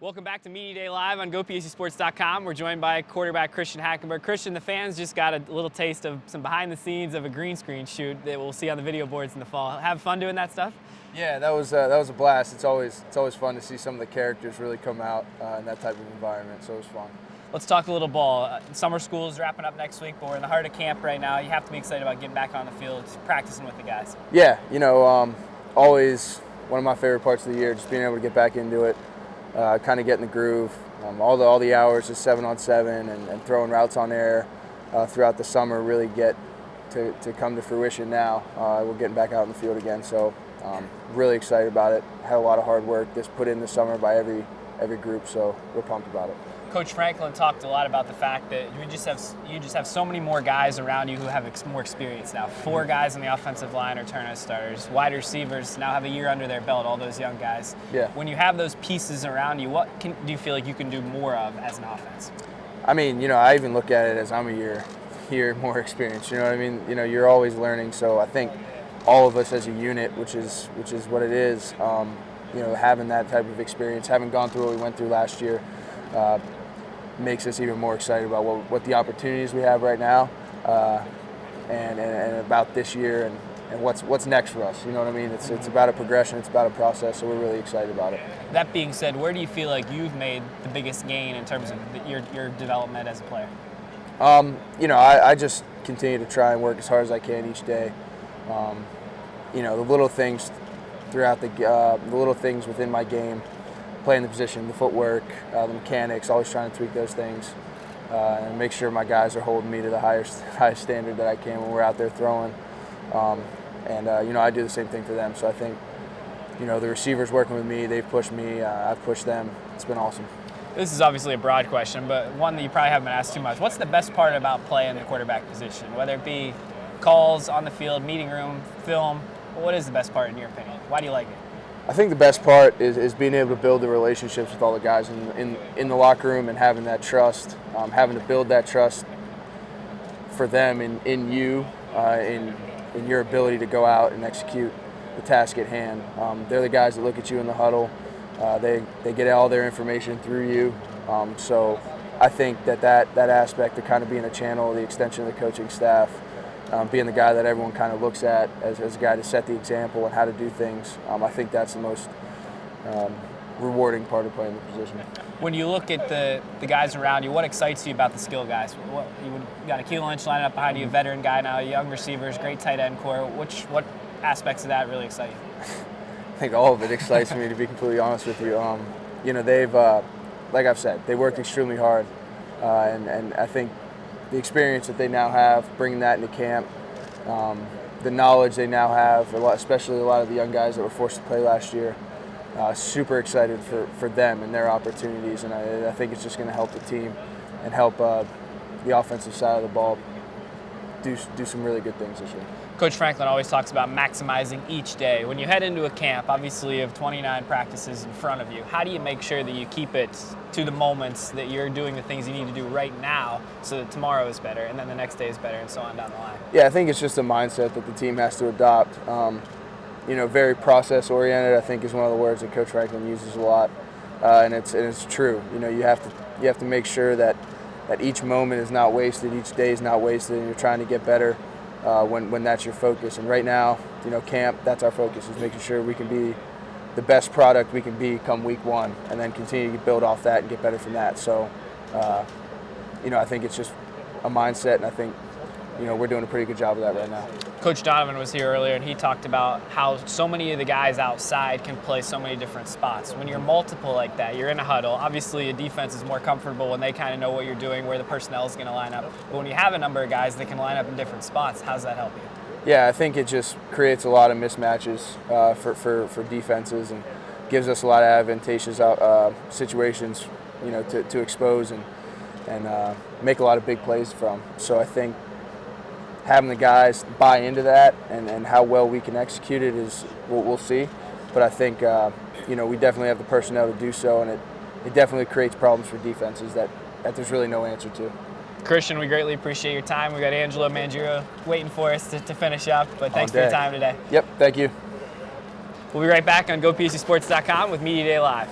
Welcome back to Media Day Live on GoPSUSports.com. We're joined by quarterback Christian Hackenberg. Christian, the fans just got a little taste of some behind the scenes of a green screen shoot that we'll see on the video boards in the fall. Have fun doing that stuff? Yeah, that was a blast. It's always fun to see some of the characters really come out in that type of environment, so it was fun. Let's talk a little ball. Summer school is wrapping up next week, but we're in the heart of camp right now. You have to be excited about getting back on the field, practicing with the guys. Yeah, always one of my favorite parts of the year, just being able to get back into it. Kind of get in the groove. All the hours, just 7-on-7 and throwing routes on air throughout the summer really get to come to fruition now. We're getting back out in the field again, so really excited about it. Had a lot of hard work just put in this summer by every group, so we're pumped about it. Coach Franklin talked a lot about the fact that you just have so many more guys around you who have more experience now. 4 guys on the offensive line are turn-out starters. Wide receivers now have a year under their belt, all those young guys. Yeah. When you have those pieces around you, what do you feel like you can do more of as an offense? I mean, I even look at it as I'm a year more experience. You know what I mean? You're always learning, so I think all of us as a unit, which is what it is, having that type of experience, having gone through what we went through last year, makes us even more excited about what the opportunities we have right now and about this year and what's next for us. You know what I mean? It's about a progression, it's about a process, so we're really excited about it. That being said, where do you feel like you've made the biggest gain in terms of your development as a player? I just continue to try and work as hard as I can each day. The little things throughout the little things within my game, playing the position, the footwork, the mechanics, always trying to tweak those things and make sure my guys are holding me to the highest standard that I can when we're out there throwing. I do the same thing for them. So I think, the receivers working with me, they've pushed me, I've pushed them. It's been awesome. This is obviously a broad question, but one that you probably haven't been asked too much. What's the best part about playing the quarterback position, whether it be calls on the field, meeting room, film? What is the best part in your opinion? Why do you like it? I think the best part is being able to build the relationships with all the guys in the locker room and having that trust, having to build that trust for them in you, in your ability to go out and execute the task at hand. They're the guys that look at you in the huddle. They get all their information through you. So I think that aspect of kind of being a channel, the extension of the coaching staff, being the guy that everyone kind of looks at as a guy to set the example and how to do things. I think that's the most rewarding part of playing the position. When you look at the guys around you, what excites you about the skill guys? You got a Keel Lynch lining up behind you, a veteran guy now, young receivers, great tight end core. What aspects of that really excite you? I think all of it excites me, to be completely honest with you. They've, like I've said, they worked extremely hard, and I think the experience that they now have, bringing that into camp, the knowledge they now have, especially a lot of the young guys that were forced to play last year, super excited for them and their opportunities, and I think it's just going to help the team and help the offensive side of the ball do some really good things this year. Coach Franklin always talks about maximizing each day. When you head into a camp, obviously you have 29 practices in front of you. How do you make sure that you keep it to the moments that you're doing the things you need to do right now so that tomorrow is better and then the next day is better and so on down the line? Yeah, I think it's just a mindset that the team has to adopt. Very process-oriented, I think, is one of the words that Coach Franklin uses a lot, and it's true. You have to make sure that each moment is not wasted, each day is not wasted, and you're trying to get better when that's your focus. And right now, camp, that's our focus, is making sure we can be the best product we can be come week 1, and then continue to build off that and get better from that. So, I think it's just a mindset, and I think, we're doing a pretty good job of that right now. Coach Donovan was here earlier, and he talked about how so many of the guys outside can play so many different spots. When you're multiple like that, you're in a huddle. Obviously, a defense is more comfortable when they kind of know what you're doing, where the personnel is going to line up. But when you have a number of guys that can line up in different spots, how does that help you? Yeah, I think it just creates a lot of mismatches for defenses and gives us a lot of advantageous situations, to expose and make a lot of big plays from. So I think having the guys buy into that and how well we can execute it is what we'll see. But I think, we definitely have the personnel to do so, and it definitely creates problems for defenses that there's really no answer to. Christian, we greatly appreciate your time. We got Angelo Mangiero waiting for us to finish up, but thanks for your time today. Yep, thank you. We'll be right back on GoPSUSports.com with Media Day Live.